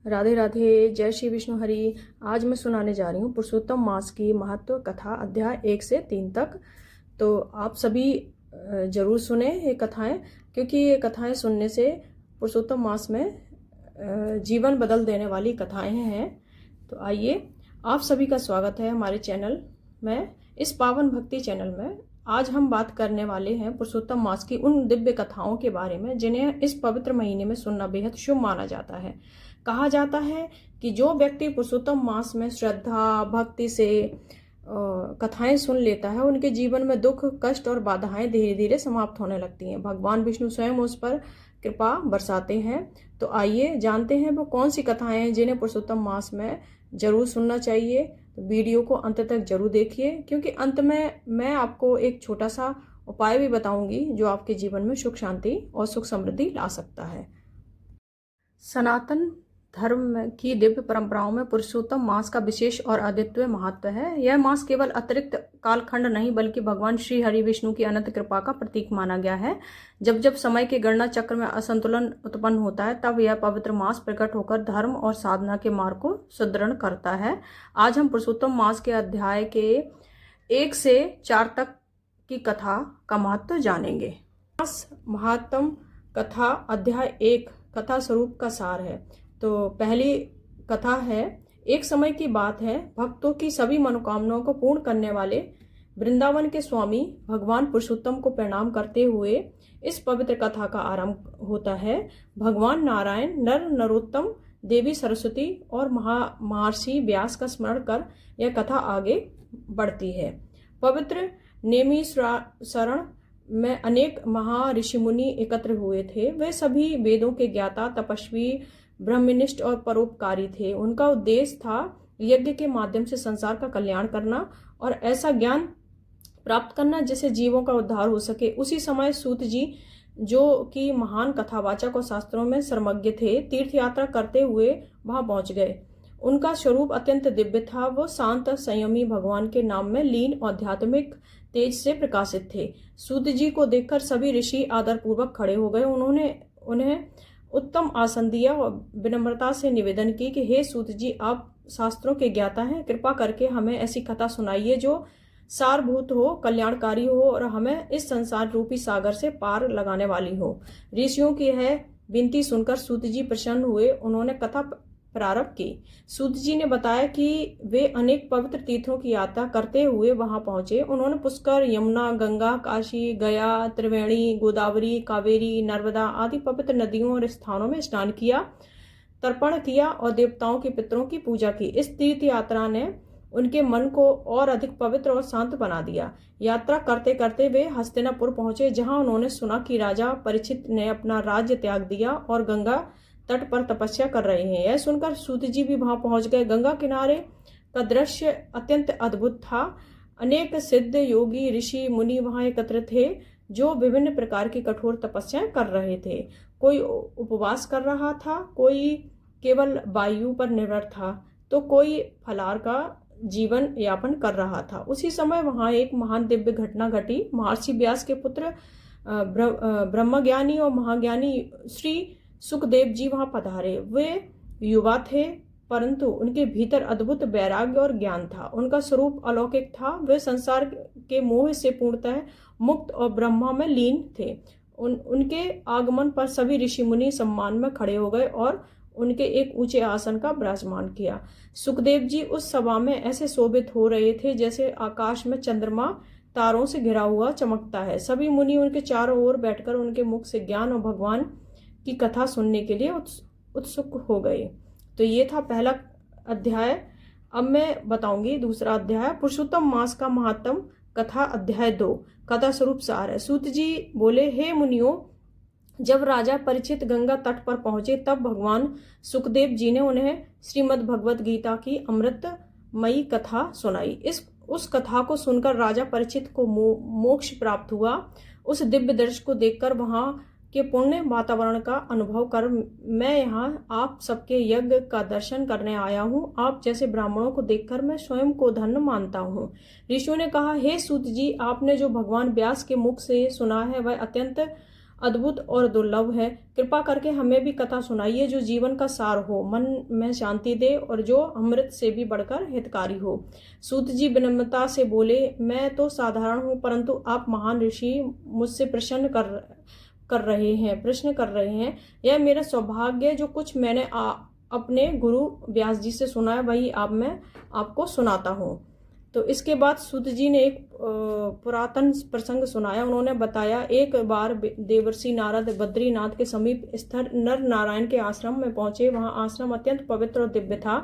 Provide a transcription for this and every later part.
राधे राधे, जय श्री विष्णु हरि। आज मैं सुनाने जा रही हूँ पुरुषोत्तम मास की महत्व कथा अध्याय 1 से 3 तक। तो आप सभी जरूर सुने ये कथाएं, क्योंकि ये कथाएं सुनने से पुरुषोत्तम मास में जीवन बदल देने वाली कथाएं हैं। तो आइए, आप सभी का स्वागत है हमारे चैनल में, इस पावन भक्ति चैनल में। आज हम बात करने वाले हैं पुरुषोत्तम मास की उन दिव्य कथाओं के बारे में जिन्हें इस पवित्र महीने में सुनना बेहद शुभ माना जाता है। कहा जाता है कि जो व्यक्ति पुरुषोत्तम मास में श्रद्धा भक्ति से कथाएं सुन लेता है, उनके जीवन में दुख कष्ट और बाधाएं धीरे धीरे समाप्त होने लगती हैं। भगवान विष्णु स्वयं उस पर कृपा बरसाते हैं। तो आइए जानते हैं वो कौन सी कथाएं हैं जिन्हें पुरुषोत्तम मास में जरूर सुनना चाहिए। तो वीडियो को अंत तक जरूर देखिए, क्योंकि अंत में मैं आपको एक छोटा सा उपाय भी बताऊंगी जो आपके जीवन में सुख शांति और सुख समृद्धि ला सकता है। सनातन धर्म की दिव्य परंपराओं में पुरुषोत्तम मास का विशेष और अद्वितीय महत्व है। यह मास केवल अतिरिक्त कालखंड नहीं, बल्कि भगवान श्री हरि विष्णु की अनंत कृपा का प्रतीक माना गया है। जब जब समय के गणना चक्र में असंतुलन उत्पन्न होता है, तब यह पवित्र मास प्रकट होकर धर्म और साधना के मार्ग को सुदृढ़ करता है। आज हम पुरुषोत्तम मास के अध्याय के 1 से 4 तक की कथा का महत्व जानेंगे। मास महात्म कथा अध्याय 1 कथा स्वरूप का सार है। तो पहली कथा है, एक समय की बात है, भक्तों की सभी मनोकामनाओं को पूर्ण करने वाले वृंदावन के स्वामी भगवान पुरुषोत्तम को प्रणाम करते हुए इस पवित्र कथा का आरंभ होता है। भगवान नारायण, नर नरोत्तम, देवी सरस्वती और महर्षि व्यास का स्मरण कर यह कथा आगे बढ़ती है। पवित्र नेमी शरण में अनेक महर्षि मुनि एकत्र हुए थे। वे सभी वेदों के ज्ञाता, तपस्वी, ब्रह्मनिष्ठ और परोपकारी थे। उनका उद्देश्य था यज्ञ के माध्यम से संसार का कल्याण करना और ऐसा ज्ञान प्राप्त करना जिससे जीवों का उद्धार हो सके। उसी समय सूत जी, जो कि महान कथावाचक और शास्त्रों में सर्वज्ञ थे, तीर्थ यात्रा करते हुए वहां पहुंच गए। उनका स्वरूप अत्यंत दिव्य था। वो शांत संयमी, भगवान के नाम में लीन और आध्यात्मिक तेज से प्रकाशित थे। सूत जी को देखकर सभी ऋषि आदरपूर्वक खड़े हो गए। उन्होंने उन्हें उत्तम आसन दिया और विनम्रता से निवेदन की कि हे सूत जी, आप शास्त्रों के ज्ञाता हैं, कृपा करके हमें ऐसी कथा सुनाइए जो सारभूत हो, कल्याणकारी हो और हमें इस संसार रूपी सागर से पार लगाने वाली हो। ऋषियों की यह विनती सुनकर सूत जी प्रसन्न हुए। उन्होंने कथा प्रारंभ की। सूत जी ने बताया कि वे अनेक पवित्र तीर्थों की यात्रा करते हुए वहां पहुंचे। उन्होंने पुष्कर, यमुना, गंगा, काशी, गया, त्रिवेणी, गोदावरी, कावेरी, नर्मदा आदि पवित्र नदियों और स्थानों में स्नान किया, तर्पण किया और देवताओं के पितरों की पूजा की। इस तीर्थ यात्रा ने उनके मन को और अधिक पवित्र और शांत बना दिया। यात्रा करते करते वे हस्तिनापुर पहुंचे, जहां उन्होंने सुना कि राजा परीक्षित ने अपना राज्य त्याग दिया और गंगा तट पर तपस्या कर रहे हैं। यह सुनकर सूत जी भी वहां पहुंच गए। गंगा किनारे का दृश्य अत्यंत अद्भुत था। अनेक सिद्ध योगी ऋषि मुनि वहां एकत्र थे, जो विभिन्न प्रकार की कठोर तपस्याएं कर रहे थे। कोई उपवास कर रहा था, कोई केवल वायु पर निर्भर था, तो कोई फलाहार का जीवन यापन कर रहा था। उसी समय वहां एक महान दिव्य घटना घटी। महर्षि व्यास के पुत्र ब्रह्मज्ञानी और महाज्ञानी श्री सुखदेव जी वहां पधारे। वे युवा थे, परंतु उनके भीतर अद्भुत वैराग्य और ज्ञान था। उनका स्वरूप अलौकिक था। वे संसार के मोह से पूर्णतः मुक्त और ब्रह्मा में लीन थे। उनके आगमन पर सभी ऋषि मुनि सम्मान में खड़े हो गए और उनके एक ऊंचे आसन का विराजमान किया। सुखदेव जी उस सभा में ऐसे शोभित हो रहे थे जैसे आकाश में चंद्रमा तारों से घिरा हुआ चमकता है। सभी मुनि उनके चारों ओर बैठकर उनके मुख से ज्ञान और भगवान की कथा सुनने के लिए उत्सुक हो गए। तो ये था पहला अध्याय। अब मैं बताऊंगी दूसरा अध्याय, पुरुषोत्तम मास का महात्म कथा अध्याय 2 कथा स्वरूप सार है। सूत जी बोले, हे मुनियों, जब राजा परीक्षित गंगा तट पर पहुंचे, तब भगवान सुखदेव जी ने उन्हें श्रीमद् भगवत गीता की अमृतमयी कथा सुनाई। उस कथा को सुनकर राजा परीक्षित को मोक्ष प्राप्त हुआ। उस दिव्य दृश्य को देखकर, वहां के पुण्य वातावरण का अनुभव कर मैं यहाँ आप सबके यज्ञ का दर्शन करने आया हूँ। आप जैसे ब्राह्मणों को देखकर मैं स्वयं को धन्य मानता हूँ। ऋषियों ने कहा, हे सूत जी, आपने जो भगवान व्यास के मुख से सुना है वह अत्यंत अद्भुत और दुर्लभ है। कृपा करके हमें भी कथा सुनाइए जो जीवन का सार हो, मन में शांति दे और जो अमृत से भी बढ़कर हितकारी हो। सूत जी विनम्रता से बोले, मैं तो साधारण हूँ, परंतु आप महान ऋषि मुझसे प्रश्न कर रहे हैं। यह मेरा सौभाग्य, जो कुछ मैंने अपने गुरु व्यास जी से सुना है वही मैं आपको सुनाता हूँ। तो इसके बाद सूत जी ने एक पुरातन प्रसंग सुनाया। उन्होंने बताया, एक बार देवर्षि नारद बद्रीनाथ के समीप स्थित नर नारायण के आश्रम में पहुंचे। वहां आश्रम अत्यंत पवित्र और दिव्य था।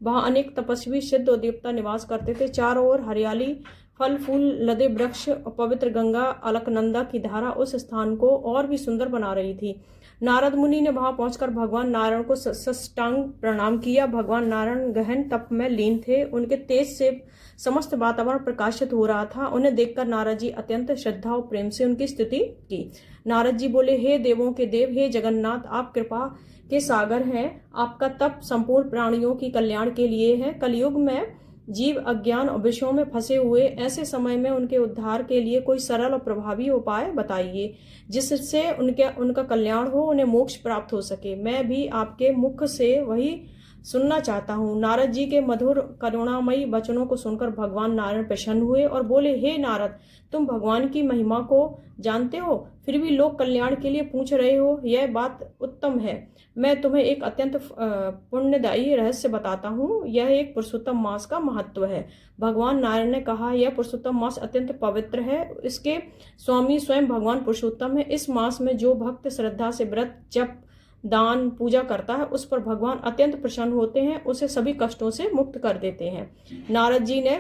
वहां अनेक तपस्वी सिद्ध और देवता निवास करते थे। चारों ओर हरियाली, फल फूल लदे वृक्ष, पवित्र गंगा अलकनंदा की धारा उस स्थान को और भी सुंदर बना रही थी। नारद मुनि ने वहां पहुंचकर भगवान नारायण को साष्टांग प्रणाम किया। भगवान नारायण गहन तप में लीन थे। उनके तेज से समस्त वातावरण प्रकाशित हो रहा था। उन्हें देखकर नारद जी अत्यंत श्रद्धा और प्रेम से उनकी स्तुति की। नारद जी बोले, हे देवों के देव, हे जगन्नाथ, आप कृपा के सागर हैं। आपका तप संपूर्ण प्राणियों की कल्याण के लिए है। कलयुग में जीव अज्ञान और विषयों में फंसे हुए, ऐसे समय में उनके उद्धार के लिए कोई सरल और प्रभावी उपाय बताइए जिससे उनका कल्याण हो, उन्हें मोक्ष प्राप्त हो सके। मैं भी आपके मुख से वही सुनना चाहता हूँ। नारद जी के मधुर करुणामयी वचनों को सुनकर भगवान नारायण प्रसन्न हुए और बोले, हे नारद, तुम भगवान की महिमा को जानते हो, फिर भी लोक कल्याण के लिए पूछ रहे हो। यह बात उत्तम है। मैं तुम्हें एक अत्यंत पुण्यदायी रहस्य बताता हूँ। यह एक पुरुषोत्तम मास का महत्व है। भगवान नारायण ने कहा, यह पुरुषोत्तम मास अत्यंत पवित्र है। इसके स्वामी स्वयं भगवान पुरुषोत्तम है। इस मास में जो भक्त श्रद्धा से व्रत, जप, दान, पूजा करता है, उस पर भगवान अत्यंत प्रसन्न होते हैं, उसे सभी कष्टों से मुक्त कर देते हैं। नारद जी ने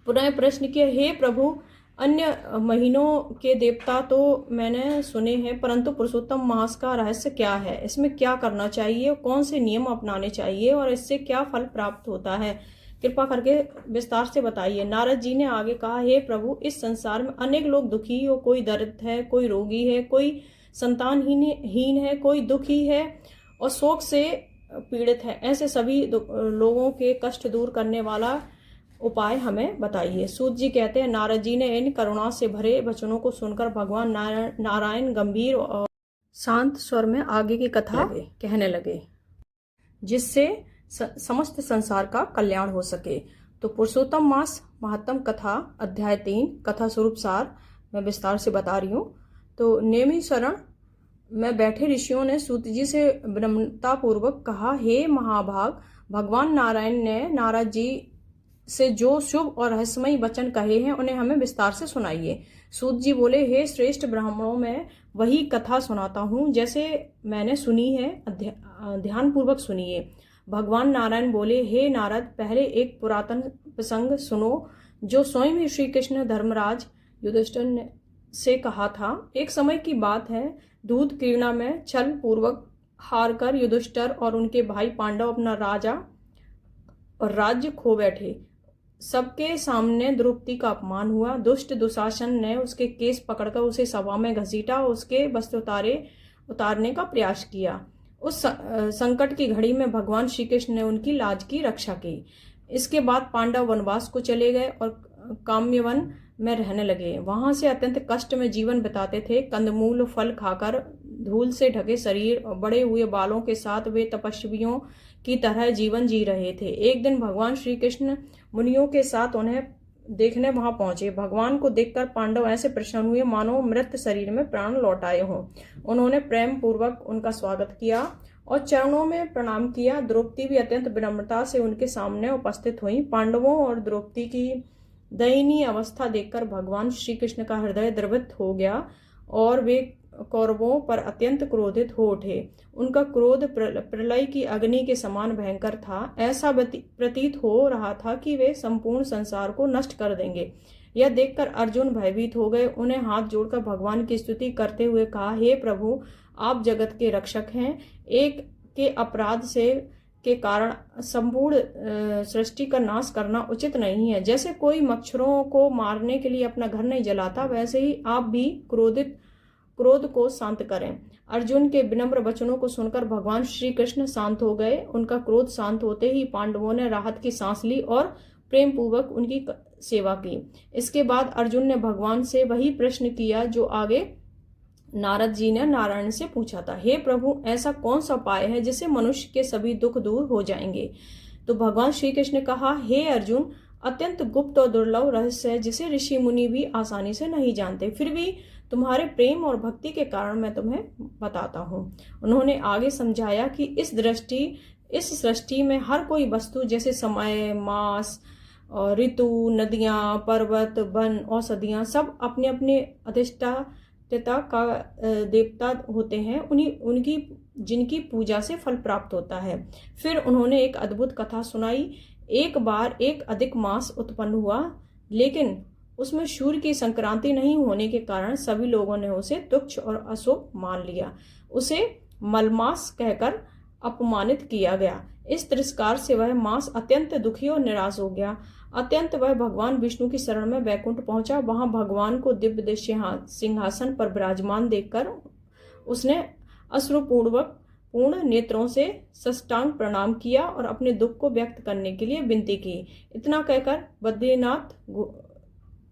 पुनः प्रश्न किया, हे प्रभु, अन्य महीनों के देवता तो मैंने सुने हैं, परंतु पुरुषोत्तम मास का रहस्य क्या है? इसमें क्या करना चाहिए, कौन से नियम अपनाने चाहिए और इससे क्या फल प्राप्त होता है? कृपा करके विस्तार से बताइए। नारद जी ने आगे कहा, हे प्रभु, इस संसार में अनेक लोग दुखी हो, कोई दरिद्र है, कोई रोगी है, कोई संतानहीन है, कोई दुखी है और शोक से पीड़ित है। ऐसे सभी लोगों के कष्ट दूर करने वाला उपाय हमें बताइए। सूत जी कहते हैं, नारद जी ने इन करुणा से भरे वचनों को सुनकर भगवान नारायण गंभीर और शांत स्वर में आगे की कथा कहने लगे, जिससे समस्त संसार का कल्याण हो सके। तो पुरुषोत्तम मास महात्म कथा अध्याय 3 कथा स्वरूप सार मैं विस्तार से बता रही हूँ। तो नेमी शरण में बैठे ऋषियों ने सूत जी से विनम्रता पूर्वक कहा, हे महाभाग, भगवान नारायण ने नारद जी से जो शुभ और रहस्यमयी वचन कहे हैं उन्हें हमें विस्तार से सुनाइए। सूत जी बोले, हे श्रेष्ठ ब्राह्मणों, मैं वही कथा सुनाता हूँ जैसे मैंने सुनी है, ध्यान पूर्वक सुनिए। भगवान नारायण बोले, हे नारद, पहले एक पुरातन प्रसंग सुनो जो स्वयं ही श्री कृष्ण धर्मराज युधिष्ठिर ने से कहा था। एक समय की बात है, दूध क्रीड़ा में छल पूर्वक हारकर युधिष्ठिर और उनके भाई पांडव अपना राजा और राज्य खो बैठे। सबके सामने द्रौपदी का अपमान हुआ। दुष्ट दुशासन ने उसके केस पकड़कर उसे सभा में घसीटा और उसके वस्त्र उतारने का प्रयास किया। उस संकट की घड़ी में भगवान श्री कृष्ण ने उनकी लाज की रक्षा की। इसके बाद पांडव वनवास को चले गए और काम्यवन में रहने लगे। वहां से अत्यंत कष्ट में जीवन बिताते थे। कंदमूल फल खाकर, धूल से ढके शरीर और बड़े हुए बालों के साथ वे तपस्वियों की तरह जीवन जी रहे थे। एक दिन भगवान श्री कृष्ण मुनियों के साथ उन्हें देखने वहां पहुंचे। भगवान को देखकर पांडव ऐसे प्रसन्न हुए मानो मृत शरीर में प्राण लौट आए हों। उन्होंने प्रेम पूर्वक उनका स्वागत किया और चरणों में प्रणाम किया। द्रौपदी भी अत्यंत विनम्रता से उनके सामने उपस्थित हुई। पांडवों और द्रौपदी की दयनीय अवस्था देखकर भगवान श्री कृष्ण का हृदय द्रवित हो गया और वे कौरवों पर अत्यंत क्रोधित हो उठे। उनका क्रोध प्रलय की अग्नि के समान भयंकर था। ऐसा प्रतीत हो रहा था कि वे संपूर्ण संसार को नष्ट कर देंगे। यह देखकर अर्जुन भयभीत हो गए। उन्हें हाथ जोड़कर भगवान की स्तुति करते हुए कहा, हे प्रभु, आप जगत के रक्षक हैं। एक के अपराध से के कारण संपूर्ण सृष्टि का नाश करना उचित नहीं है। जैसे कोई मच्छरों को मारने के लिए अपना घर नहीं जलाता, वैसे ही आप भी क्रोध को शांत करें। अर्जुन के विनम्र वचनों को सुनकर भगवान श्री कृष्ण शांत हो गए। उनका क्रोध शांत होते ही पांडवों ने राहत की सांस ली और प्रेम पूर्वक उनकी सेवा की। इसके बाद अर्जुन ने भगवान से वही प्रश्न किया जो आगे नारद जी ने नारायण से पूछा था, हे प्रभु, ऐसा कौन सा उपाय है जिससे मनुष्य के सभी दुख दूर हो जाएंगे? तो भगवान श्री कृष्ण ने कहा, हे अर्जुन, अत्यंत गुप्त और दुर्लभ रहस्य है जिसे ऋषि मुनि भी आसानी से नहीं जानते, फिर भी तुम्हारे प्रेम और भक्ति के कारण मैं तुम्हें बताता हूँ। उन्होंने आगे समझाया कि इस सृष्टि में हर कोई वस्तु जैसे समय, मास और ऋतु, नदियां, पर्वत, वन, औषधियां सब अपने अपने अधिष्ठाता का देवता होते हैं, उनकी जिनकी पूजा से फल प्राप्त होता है। फिर उन्होंने एक अद्भुत कथा सुनाई। एक बार एक अधिक मास उत्पन्न हुआ, लेकिन उसमें सूर्य की संक्रांति नहीं होने के कारण सभी लोगों ने उसे तुच्छ और अशुभ मान लिया। उसे मलमास कहकर अपमानित किया गया। इस तिरस्कार से वह मास अत्यंत दुखी और निराश हो गया। अत्यंत वह भगवान विष्णु की शरण में वैकुंठ पहुंचा। वहां भगवान को दिव्य सिंहासन पर विराजमान देखकर उसने अश्रुपूर्ण नेत्रों से साष्टांग प्रणाम किया और अपने दुख को व्यक्त करने के लिए विनती की। इतना कहकर बद्रीनाथ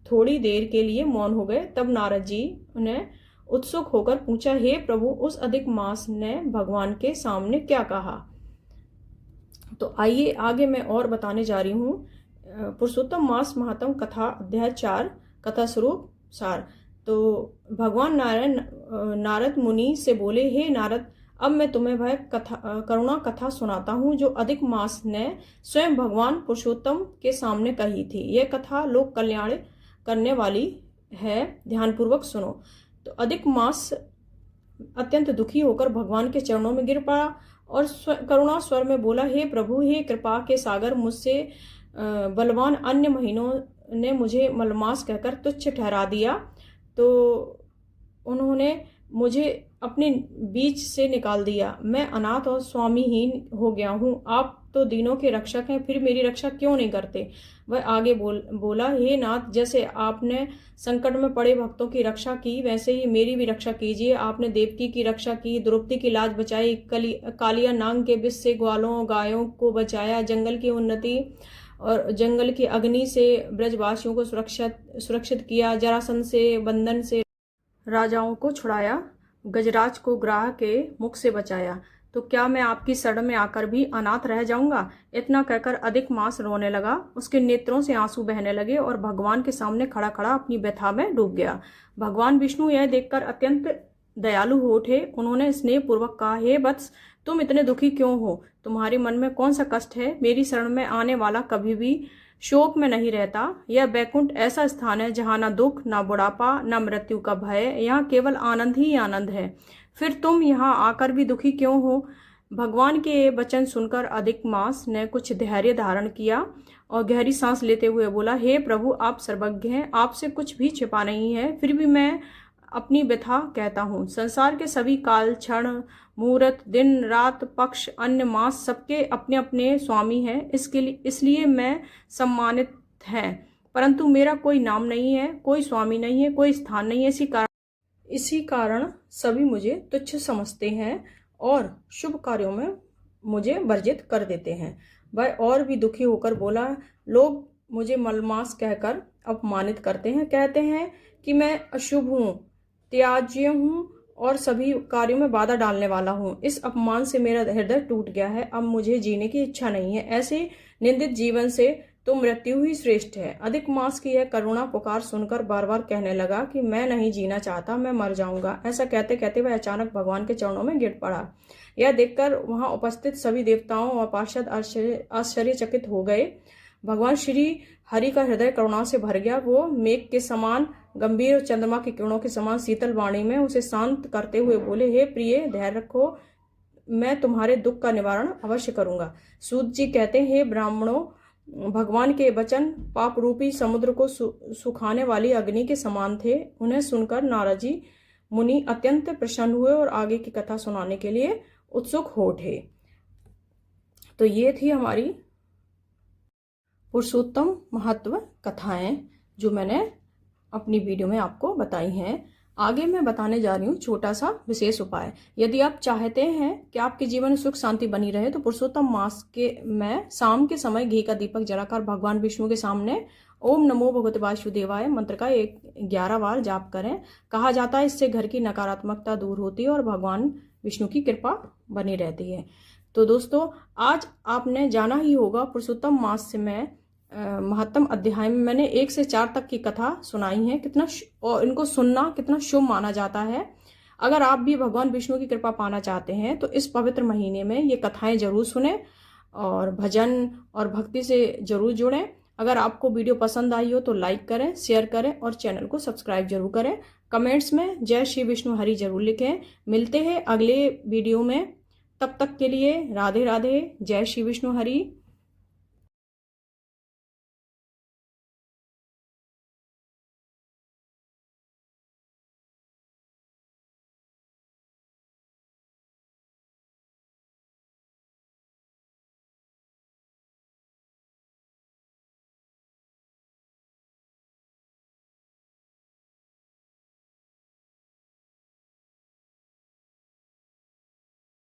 थोड़ी देर के लिए मौन हो गए। तब नारद जी ने उत्सुक होकर पूछा, हे प्रभु, उस अधिक मास ने भगवान के सामने क्या कहा? तो आइए आगे मैं और बताने जा रही हूँ। पुरुषोत्तम मास महात्म कथा अध्याय 4 कथा स्वरूप सार। तो भगवान नारद मुनि से बोले, हे नारद, अब मैं तुम्हें वह करुणा कथा सुनाता हूँ जो अधिक मास ने स्वयं भगवान पुरुषोत्तम के सामने कही थी। यह कथा लोक कल्याण करने वाली है, ध्यानपूर्वक सुनो। तो अधिक मास अत्यंत दुखी होकर भगवान के चरणों में गिर पड़ा और करुणा स्वर में बोला, हे प्रभु, हे कृपा के सागर, मुझसे बलवान अन्य महीनों ने मुझे मलमास कहकर तुच्छ ठहरा दिया, तो उन्होंने मुझे अपने बीच से निकाल दिया। मैं अनाथ और स्वामीहीन हो गया हूँ। आप तो दीनों के रक्षक हैं, फिर मेरी रक्षा क्यों नहीं करते? वह आगे बोला, हे नाथ, जैसे आपने संकट में पड़े भक्तों की रक्षा की, वैसे ही मेरी भी रक्षा कीजिए। आपने देवकी की रक्षा की, द्रौपदी की लाज बचाई, कालिया नाग के विष से ग्वालों गायों को बचाया, जंगल की उन्नति और जंगल की अग्नि से ब्रजवासियों को सुरक्षित किया, जरासंध से बंधन से राजाओं को छुड़ाया, गजराज को ग्राह के मुख से बचाया। तो क्या मैं आपकी शरण में आकर भी अनाथ रह जाऊंगा? इतना कहकर अधिक मास रोने लगा। उसके नेत्रों से आंसू बहने लगे और भगवान के सामने खड़ा खड़ा अपनी व्यथा में डूब गया। भगवान विष्णु यह देखकर अत्यंत दयालु हो उठे। उन्होंने स्नेह पूर्वक कहा, हे वत्स, तुम इतने दुखी क्यों हो? तुम्हारे मन में कौन सा कष्ट है? मेरी शरण में आने वाला कभी भी शोक में नहीं रहता। यह बैकुंठ ऐसा स्थान है जहाँ न दुख, न बुढ़ापा, न मृत्यु का भय, यहाँ केवल आनंद ही आनंद है। फिर तुम यहाँ आकर भी दुखी क्यों हो? भगवान के वचन सुनकर अधिक मास ने कुछ धैर्य धारण किया और गहरी सांस लेते हुए बोला, हे प्रभु, आप सर्वज्ञ हैं, आपसे कुछ भी छिपा नहीं है। फिर भी मैं अपनी व्यथा कहता हूँ। संसार के सभी काल, क्षण, मुहूर्त, दिन, रात, पक्ष, अन्य मास सबके अपने अपने स्वामी हैं। इसलिए मैं सम्मानित है, परंतु मेरा कोई नाम नहीं है, कोई स्वामी नहीं है, कोई स्थान नहीं है। इसी कारण सभी मुझे तुच्छ समझते हैं और शुभ कार्यों में मुझे वर्जित कर देते हैं। वह और भी दुखी होकर बोला, लोग मुझे मलमास कहकर अपमानित करते हैं, कहते हैं कि मैं अशुभ हूँ, त्याज्य हूँ और सभी कार्यों में बाधा डालने वाला हूँ। इस अपमान से मेरा हृदय टूट गया है। अब मुझे जीने की इच्छा नहीं है। ऐसे निंदित जीवन से तो मृत्यु ही श्रेष्ठ है। अधिक मास की यह करुणा पुकार सुनकर बार बार कहने लगा कि मैं नहीं जीना चाहता, मैं मर जाऊंगा। ऐसा कहते कहते वह अचानक भगवान के चरणों में गिर पड़ा। यह देखकर वहां उपस्थित सभी देवताओं और पार्षद आश्चर्यचकित हो गए। भगवान श्री हरि का हृदय करुणा से भर गया। वो मेघ के समान गंभीर और चंद्रमा की किरणों के समान शीतल वाणी में उसे शांत करते हुए बोले, हे प्रिय, धैर्य रखो, मैं तुम्हारे दुख का निवारण अवश्य करूंगा। सूत जी कहते हैं, हे ब्राह्मणों, भगवान के वचन पाप रूपी समुद्र को सुखाने वाली अग्नि के समान थे। उन्हें सुनकर नारद जी मुनि अत्यंत प्रसन्न हुए और आगे की कथा सुनाने के लिए उत्सुक हो उठे। तो ये थी हमारी पुरुषोत्तम महत्व कथाएं जो मैंने अपनी वीडियो में आपको बताई हैं। आगे मैं बताने जा रही हूँ छोटा सा विशेष उपाय। यदि आप चाहते हैं कि आपके जीवन में सुख शांति बनी रहे तो पुरुषोत्तम मास के में शाम के समय घी का दीपक जलाकर भगवान विष्णु के सामने ओम नमो भगवते वासुदेवाय मंत्र का 11 बार जाप करें। कहा जाता है इससे घर की नकारात्मकता दूर होती है और भगवान विष्णु की कृपा बनी रहती है। तो दोस्तों, आज आपने जाना ही होगा पुरुषोत्तम मास से में महत्तम अध्याय में मैंने 1 से 4 तक की कथा सुनाई है। और इनको सुनना कितना शुभ माना जाता है। अगर आप भी भगवान विष्णु की कृपा पाना चाहते हैं तो इस पवित्र महीने में ये कथाएं जरूर सुने और भजन और भक्ति से जरूर जुड़ें। अगर आपको वीडियो पसंद आई हो तो लाइक करें, शेयर करें और चैनल को सब्सक्राइब जरूर करें। कमेंट्स में जय श्री विष्णु हरि जरूर लिखें। मिलते हैं अगले वीडियो में, तब तक के लिए राधे राधे, जय श्री विष्णु हरि।